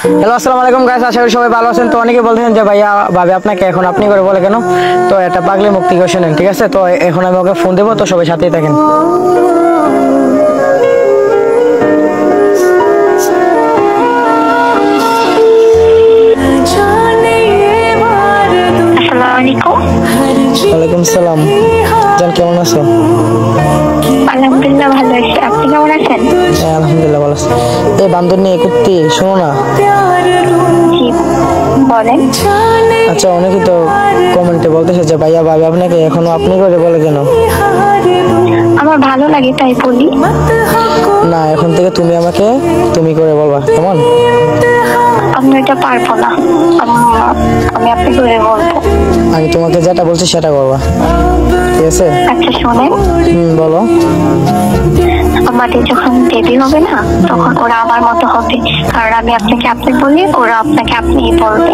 Hello আসসালামু আলাইকুম guys, আশা করি সবাই ভালো আছেন। তো অনেকে বলতেছেন যে ভাইয়া ভাবে আপনাকে এখন আপনি করে বলে কেন? তো এটা পাগলি মুক্তি করে শুনেন, ঠিক আছে? তো এখন আমি ওকে ফোন দেবো, তো সবাই সাথেই থাকেন। ওয়ালাইকুম সালাম। জান কেমন আছো? আলহামদুলিল্লাহ ভালো আছি, আপনি কেমন আছেন? হ্যাঁ আলহামদুলিল্লাহ ভালো আছি। এই বান্দর নিয়ে কুত্তি শোনো না। জি বলেন। আচ্ছা, অনেকে তো কমেন্টে বলতেছে যে ভাইয়া ভাবে আপনাকে এখনো আপনি করে বলে কেন? আমার ভালো লাগে তাই বলি। না, এখন থেকে তুমি আমাকে তুমি করে বলবা, কেমন? আমি এটা পারবো না, আমি আপনি করে বলবো। আমি তোমাকে যেটা বলছি সেটা করবা, ঠিক আছে? আচ্ছা শোনেন, বলো। আমাদের যখন বেবি হবে না, তখন ওরা আমার মতো হবে, কারণ আমি আপনাকে আপনি বলি, ওরা আপনাকে আপনি বলবে।